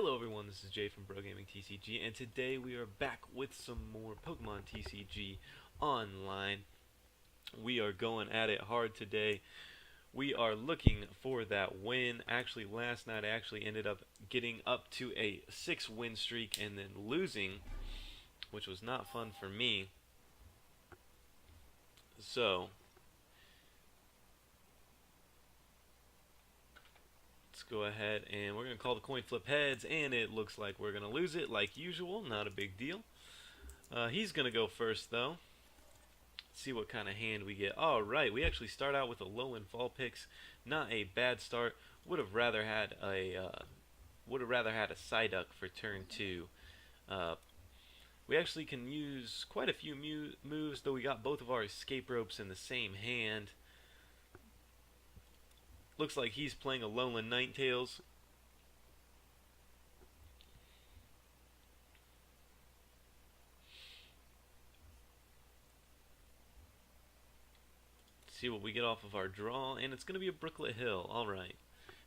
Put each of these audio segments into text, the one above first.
Hello everyone, this is Jay from BroGaming TCG, and today we are back with some more Pokemon TCG online. We are going at it hard today. We are looking for that win. Actually, last night I ended up getting up to a 6-win streak and then losing, which was not fun for me. So, let's go ahead and we're going to call the coin flip heads, and it looks like we're going to lose it like usual. Not a big deal. He's going to go first though. See what kind of hand we get. Alright, we actually start out with a Alolan Vulpix. Not a bad start. Would have rather had a Psyduck for turn 2. We actually can use quite a few moves, though we got both of our escape ropes in the same hand. Looks like he's playing Alolan Ninetales. See what we get off of our draw, and it's going to be a Brooklet Hill. Alright.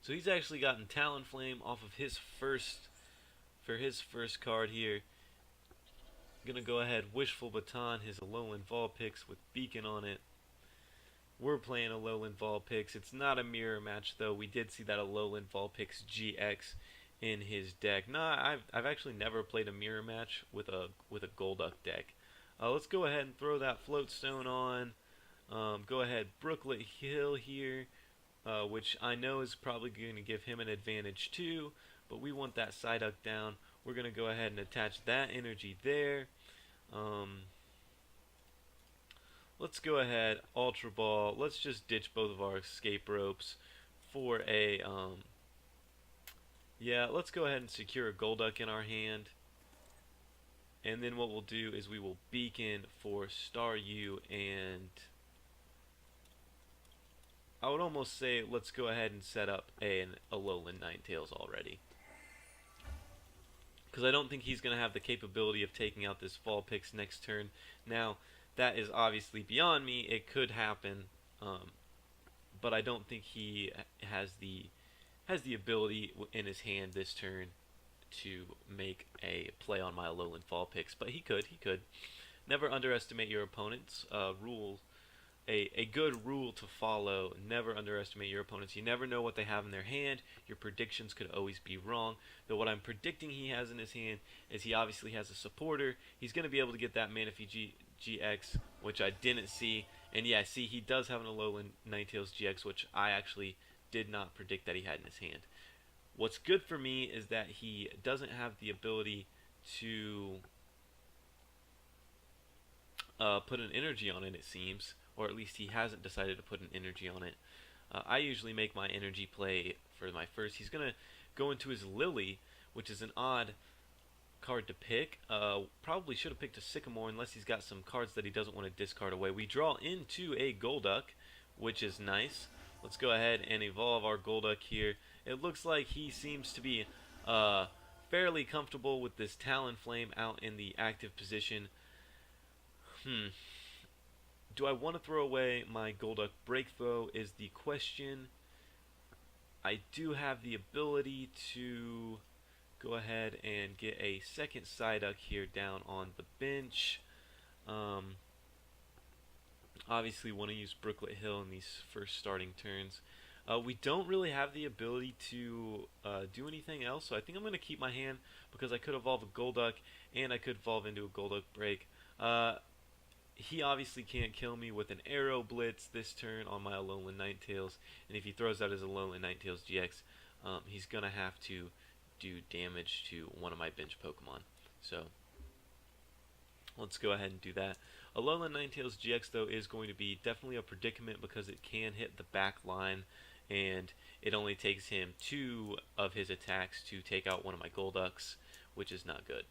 So he's actually gotten Talonflame off of his first card here. Gonna go ahead, Wishful Baton his Alolan Vulpix with Beacon on it. We're playing Alolan Vulpix. It's not a mirror match though. We did see that Alolan Vulpix GX in his deck. Nah, I've actually never played a mirror match with a Golduck deck. Let's go ahead and throw that Float Stone on. Go ahead, Brooklet Hill here, which I know is probably going to give him an advantage too, but we want that Psyduck down. We're going to go ahead and attach that energy there. Let's go ahead, Ultra Ball. Let's just ditch both of our escape ropes for a, yeah, let's go ahead and secure a Golduck in our hand. And then what we'll do is we will Beacon for Staryu, and I would almost say let's go ahead and set up an Alolan Ninetales already, because I don't think he's going to have the capability of taking out this Vulpix next turn. Now, that is obviously beyond me. It could happen, but I don't think he has the ability in his hand this turn to make a play on my Alolan Vulpix. But he could. Never underestimate your opponent's rules. A good rule to follow: never underestimate your opponents. You never know what they have in their hand. Your predictions could always be wrong. Though what I'm predicting he has in his hand is he obviously has a supporter. He's going to be able to get that Manaphy GX, which I didn't see. And yeah, see, he does have an Alolan Ninetales GX, which I actually did not predict that he had in his hand. What's good for me is that he doesn't have the ability to put an energy on it, it seems. Or at least he hasn't decided to put an energy on it. I usually make my energy play for my first. He's going to go into his Lily, which is an odd card to pick. Probably should have picked a Sycamore unless he's got some cards that he doesn't want to discard away. We draw into a Golduck, which is nice. Let's go ahead and evolve our Golduck here. It looks like he seems to be fairly comfortable with this Talonflame out in the active position. Do I want to throw away my Golduck Break though is the question. I do have the ability to go ahead and get a second Psyduck here down on the bench. Obviously want to use Brooklet Hill in these first starting turns. We don't really have the ability to do anything else, so I think I'm going to keep my hand because I could evolve a Golduck and I could evolve into a Golduck Break. He obviously can't kill me with an Arrow Blitz this turn on my Alolan Ninetales, and if he throws out his Alolan Ninetales GX, he's going to have to do damage to one of my bench Pokemon. So, let's go ahead and do that. Alolan Ninetales GX, though, is going to be definitely a predicament because it can hit the back line, and it only takes him 2 of his attacks to take out one of my Golducks, which is not good.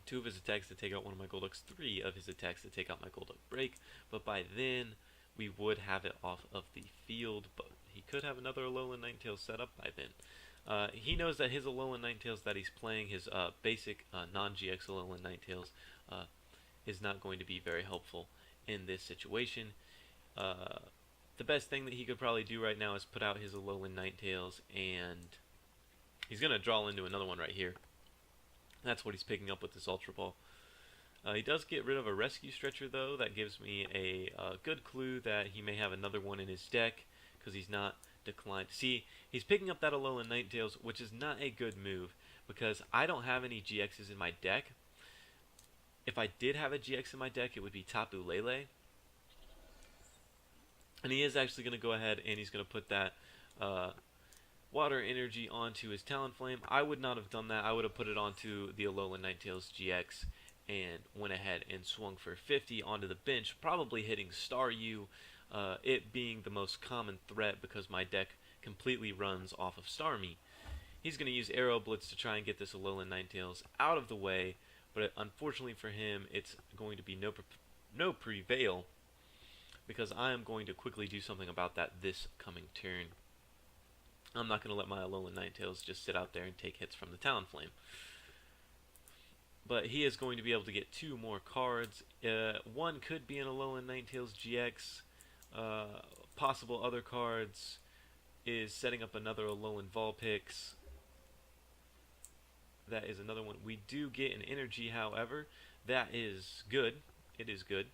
2 of his attacks to take out one of my Golducks, 3 of his attacks to take out my Golduck Break, but by then we would have it off of the field, but he could have another Alolan Ninetales set up by then. He knows that his Alolan Ninetales that he's playing, his basic non-GX Alolan Ninetales, is not going to be very helpful in this situation. The best thing that he could probably do right now is put out his Alolan Ninetales and He's going to draw into another one right here. That's what he's picking up with this Ultra Ball. He does get rid of a Rescue Stretcher, though. That gives me a good clue that he may have another one in his deck, because he's not declined. See, he's picking up that Alolan Ninetales, which is not a good move, because I don't have any GXs in my deck. If I did have a GX in my deck, it would be Tapu Lele. And he is actually going to go ahead and he's going to put that Water Energy onto his Talonflame. I would not have done that. I would have put it onto the Alolan Ninetales-GX and went ahead and swung for 50 onto the bench, probably hitting Staryu, it being the most common threat because my deck completely runs off of Starmie. He's going to use Aero Blitz to try and get this Alolan Ninetales out of the way, but unfortunately for him, it's going to be no prevail, because I am going to quickly do something about that this coming turn. I'm not going to let my Alolan Ninetales just sit out there and take hits from the Talonflame. But he is going to be able to get 2 more cards. One could be an Alolan Ninetales-GX. Possible other cards is setting up another Alolan Vulpix. That is another one. We do get an energy, however. That is good. It is good.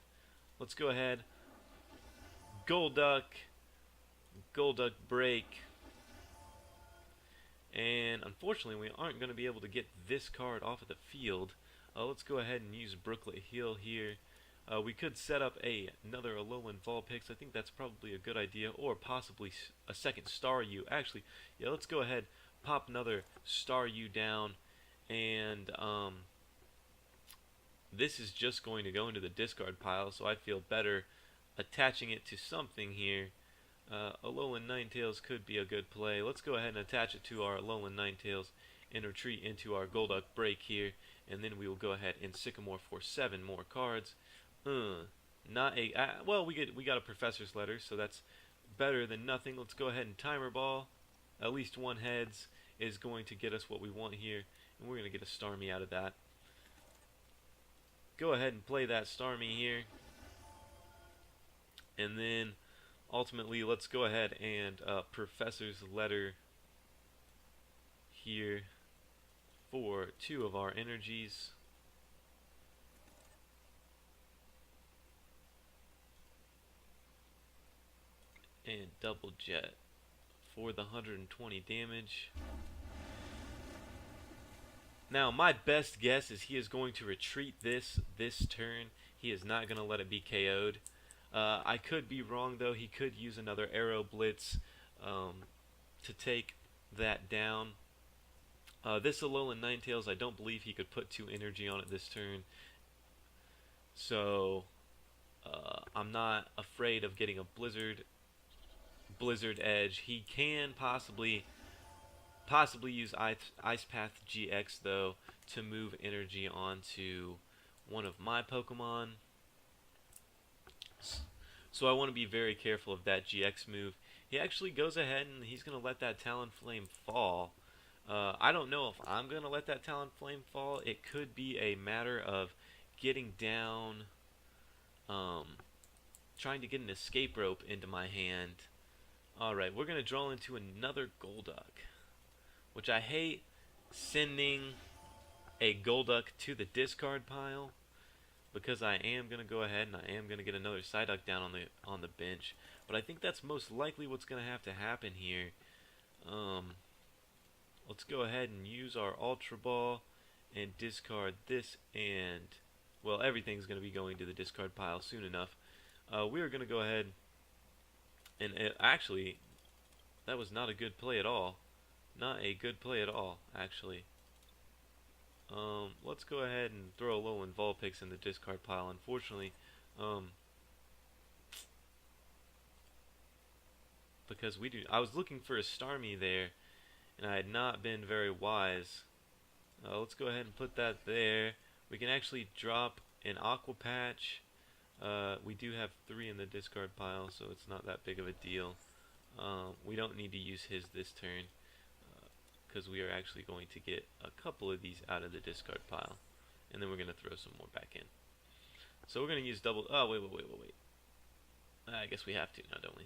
Let's go ahead. Golduck Break. And unfortunately, we aren't going to be able to get this card off of the field. Let's go ahead and use Brooklet Hill here. We could set up another Alolan Vulpix. I think that's probably a good idea. Or possibly a second Staryu. Actually, yeah, let's go ahead, pop another Staryu down. And this is just going to go into the discard pile, so I feel better attaching it to something here. Alolan Ninetales could be a good play. Let's go ahead and attach it to our Alolan Ninetales and retreat into our Golduck Break here, and then we will go ahead and Sycamore for 7 more cards. Not a well, we got a Professor's Letter, so that's better than nothing. Let's go ahead and Timer Ball. At least 1 heads is going to get us what we want here, and we're going to get a Starmie out of that. Go ahead and play that Starmie here, and then ultimately, let's go ahead and Professor's Letter here for 2 of our energies. And Double Jet for the 120 damage. Now, my best guess is he is going to retreat this turn. He is not going to let it be KO'd. I could be wrong, though. He could use another Aero Blitz to take that down. This Alolan Ninetales, I don't believe he could put 2 energy on it this turn. So, I'm not afraid of getting a Blizzard Edge. He can possibly use Ice Path GX, though, to move energy onto one of my Pokemon. So I want to be very careful of that GX move. He actually goes ahead and he's going to let that Talonflame fall. I don't know if I'm going to let that Talonflame fall. It could be a matter of getting down, trying to get an escape rope into my hand. Alright, we're going to draw into another Golduck, which I hate sending a Golduck to the discard pile, because I am going to go ahead and I am going to get another Psyduck down on the bench. But I think that's most likely what's going to have to happen here. Let's go ahead and use our Ultra Ball and discard this, and, well, everything's going to be going to the discard pile soon enough. We are going to go ahead and actually, that was not a good play at all. Not a good play at all, actually. Let's go ahead and throw Alolan Vulpix in the discard pile. Unfortunately, because I was looking for a Starmie there, and I had not been very wise. Let's go ahead and put that there. We can actually drop an Aqua Patch. We do have 3 in the discard pile, so it's not that big of a deal. We don't need to use his this turn, because we are actually going to get a couple of these out of the discard pile, and then we're going to throw some more back in. So we're going to use double... Oh, wait. I guess we have to now, don't we?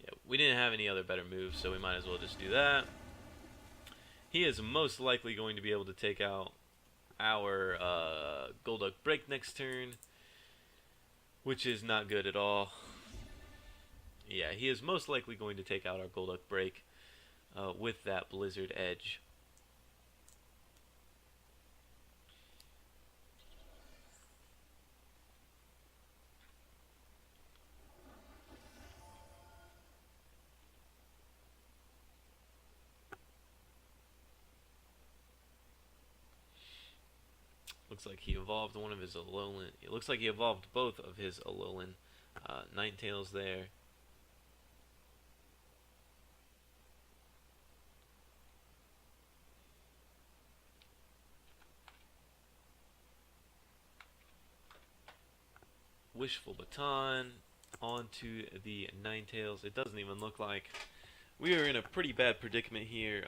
Yeah, we didn't have any other better moves, so we might as well just do that. He is most likely going to be able to take out our Golduck Break next turn, which is not good at all. Yeah, he is most likely going to take out our Golduck Break with that Blizzard Edge. Looks like he evolved one of his Alolan. It looks like he evolved both of his Alolan Ninetales there. Wishful Baton onto the Ninetales. It doesn't even look like we are in a pretty bad predicament here.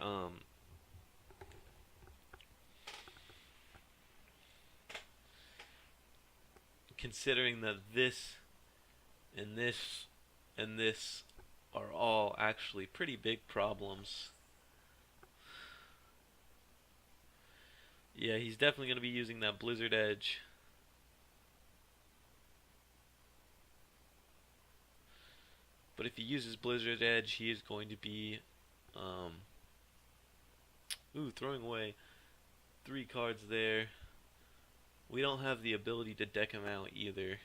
Considering that this and this and this are all actually pretty big problems. Yeah, he's definitely going to be using that Blizzard Edge. But if he uses Blizzard Edge, he is going to be throwing away 3 cards there. We don't have the ability to deck him out either.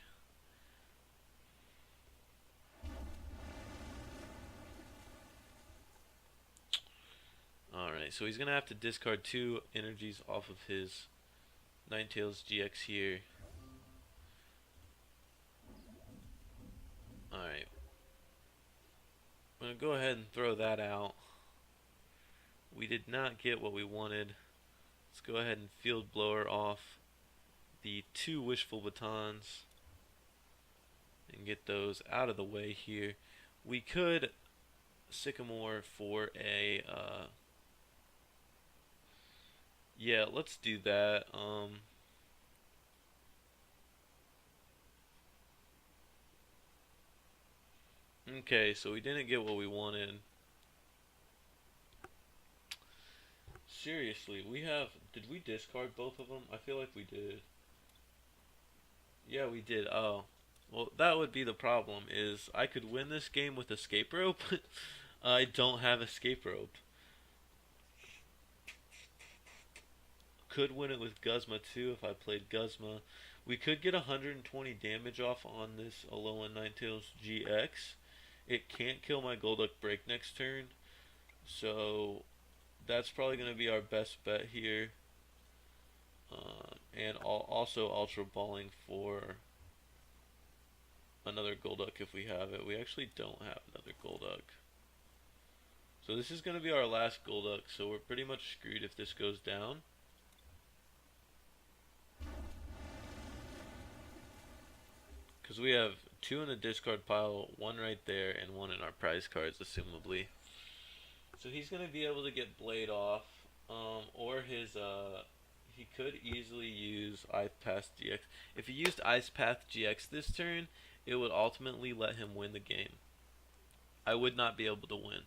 Alright, so he's going to have to discard 2 energies off of his NINETALES-GX here. Alright. I'm going to go ahead and throw that out. We did not get what we wanted. Let's go ahead and Field Blower off the 2 Wishful Batons and get those out of the way here. We could Sycamore for a yeah, let's do that. Okay, so we didn't get what we wanted. Seriously, did we discard both of them? I feel like we did. Yeah, we did. Oh. Well, that would be the problem, is I could win this game with Escape Rope. I don't have Escape Rope. Could win it with Guzma too if I played Guzma. We could get 120 damage off on this Alolan Ninetales GX. It can't kill my Golduck Break next turn. So that's probably going to be our best bet here. And also Ultra Balling for another Golduck if we have it. We actually don't have another Golduck. So this is going to be our last Golduck, so we're pretty much screwed if this goes down. Because we have 2 in the discard pile, 1 right there, and 1 in our prize cards, assumably. So he's going to be able to get Blade off, or his, he could easily use Ice Path GX. If he used Ice Path GX this turn, it would ultimately let him win the game. I would not be able to win.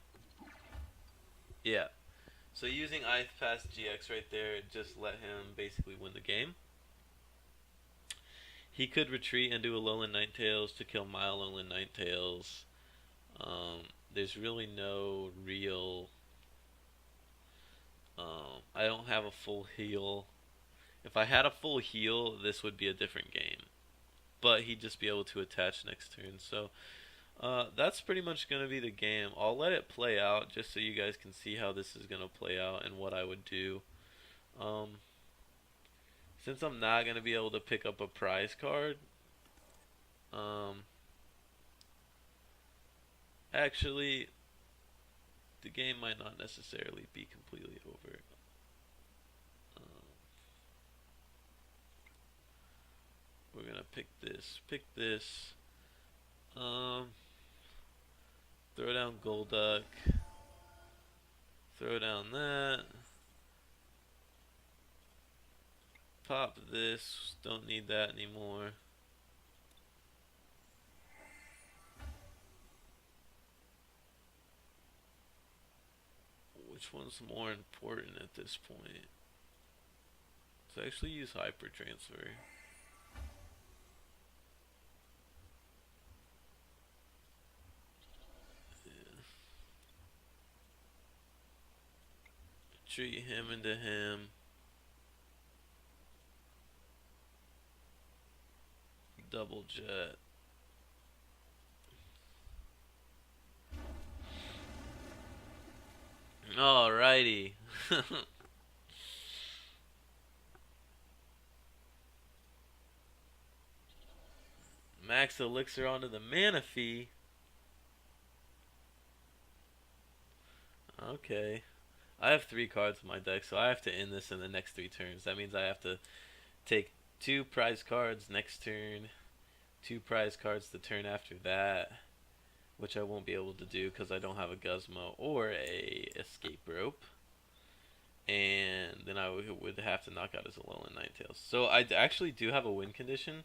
Yeah. So using Ice Path GX right there, just let him basically win the game. He could retreat and do Alolan Ninetales to kill my Alolan Ninetales. There's really no real... I don't have a full heal. If I had a full heal, this would be a different game. But he'd just be able to attach next turn. So that's pretty much going to be the game. I'll let it play out just so you guys can see how this is going to play out and what I would do. Since I'm not going to be able to pick up a prize card, actually, the game might not necessarily be completely over. We're going to pick this, throw down Golduck, throw down that. Pop this, don't need that anymore. Which one's more important at this point? Let's actually use Hyper Transfer. Yeah. Treat him into him. Double Jet. Alrighty. Max Elixir onto the Manaphy. Okay. I have 3 cards in my deck, so I have to end this in the next 3 turns. That means I have to take 2 prize cards next turn, 2 prize cards the turn after that, which I won't be able to do because I don't have a Guzma or a Escape Rope. And then I would have to knock out his Alolan Ninetales. So I actually do have a win condition.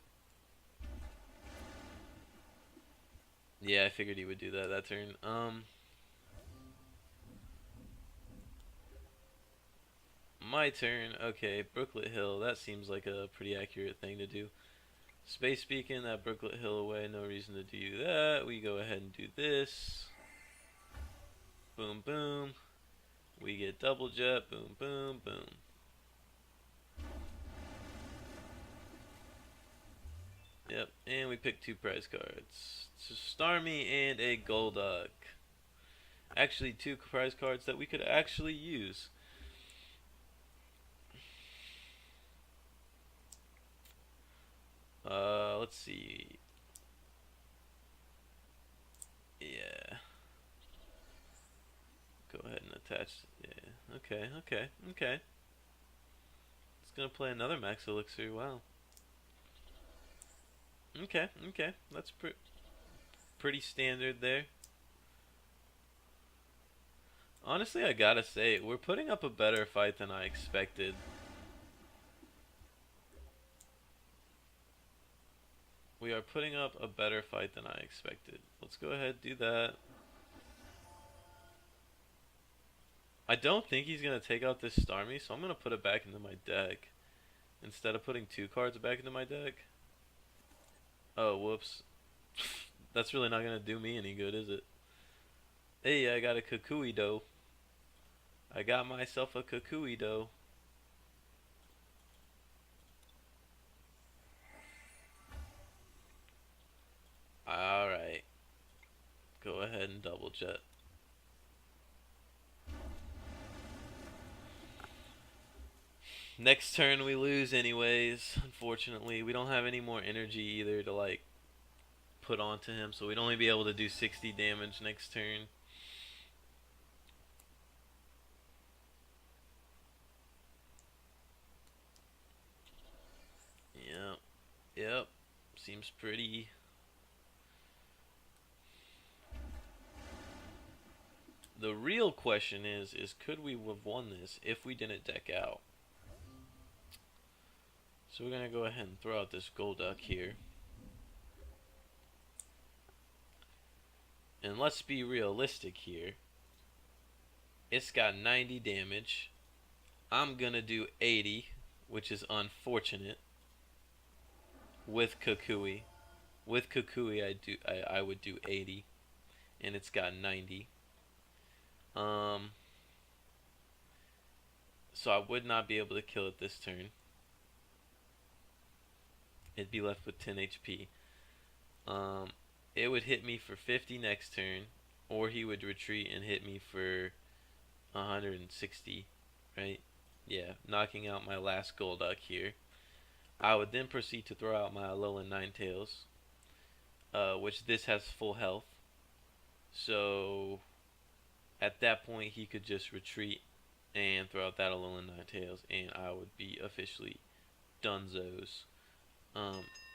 Yeah, I figured he would do that turn. My turn. Okay, Brooklet Hill. That seems like a pretty accurate thing to do. Space Beacon, that Brooklet Hill away. No reason to do that. We go ahead and do this. Boom, boom. We get Double Jet. Boom, boom, boom. Yep, and we pick 2 prize cards. So Starmie and a Golduck. Actually, 2 prize cards that we could actually use. Let's see. Yeah. Go ahead and attach. Yeah. Okay. It's gonna play another Max Elixir. Wow. Okay. That's pretty standard there. Honestly, I gotta say, we're putting up a better fight than I expected. We are putting up a better fight than I expected. Let's go ahead and do that. I don't think he's going to take out this Starmie, so I'm going to put it back into my deck. Instead of putting 2 cards back into my deck. Oh, whoops. That's really not going to do me any good, is it? Hey, I got a Kukui dough. I got myself a Kukui dough. Alright. Go ahead and Double Jet. Next turn we lose anyways, unfortunately. We don't have any more energy either to like put onto him, so we'd only be able to do 60 damage next turn. Yep. Seems pretty. The real question is could we have won this if we didn't deck out? So we're going to go ahead and throw out this Golduck here. And let's be realistic here. It's got 90 damage. I'm going to do 80, which is unfortunate. With Kukui. With Kukui I would do 80. And it's got 90. So I would not be able to kill it this turn. It'd be left with 10 HP. It would hit me for 50 next turn, or he would retreat and hit me for 160, right? Yeah, knocking out my last Golduck here. I would then proceed to throw out my Alolan Ninetales, which this has full health. So at that point, he could just retreat and throw out that Alolan Ninetales, and I would be officially dunzos.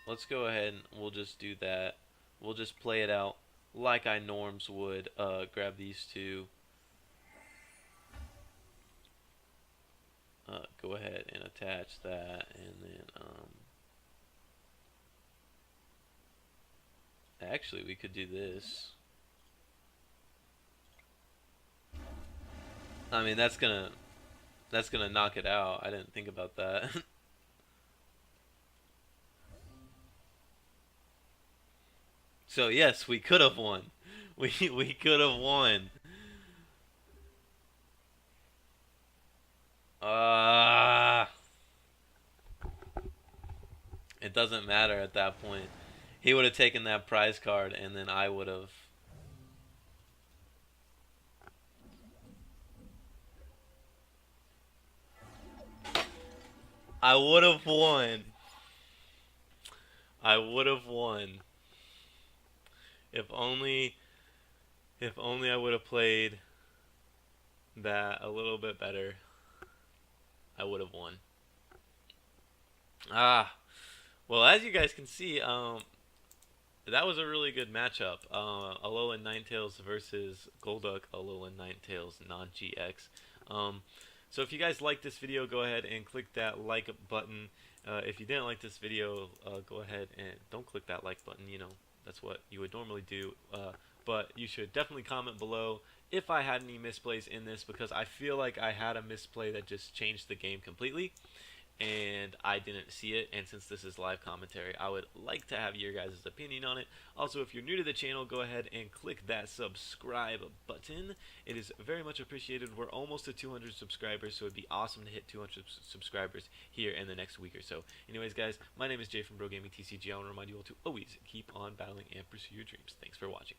Let's go ahead and we'll just do that. We'll just play it out like I norms would. Grab these 2. Go ahead and attach that, and then actually we could do this. I mean, that's gonna knock it out. I didn't think about that. So yes, we could have won. We could have won. Ah, it doesn't matter at that point. He would have taken that prize card, and then I would have. I would have won. I would have won. If only, if only I would have played that a little bit better, I would have won. Ah, well, as you guys can see, that was a really good matchup. Alolan Ninetales versus Golduck Alolan Ninetales non-GX. Um, so if you guys like this video, go ahead and click that like button. If you didn't like this video, go ahead and don't click that like button. You know, that's what you would normally do. But you should definitely comment below if I had any misplays in this, because I feel like I had a misplay that just changed the game completely and I didn't see it, and since this is live commentary, I would like to have your guys' opinion on it. Also, if you're new to the channel, go ahead and click that subscribe button. It is very much appreciated. We're almost to 200 subscribers, so it'd be awesome to hit 200 subscribers here in the next week or so. Anyways, guys, my name is Jay from BroGaming TCG. I want to remind you all to always keep on battling and pursue your dreams. Thanks for watching.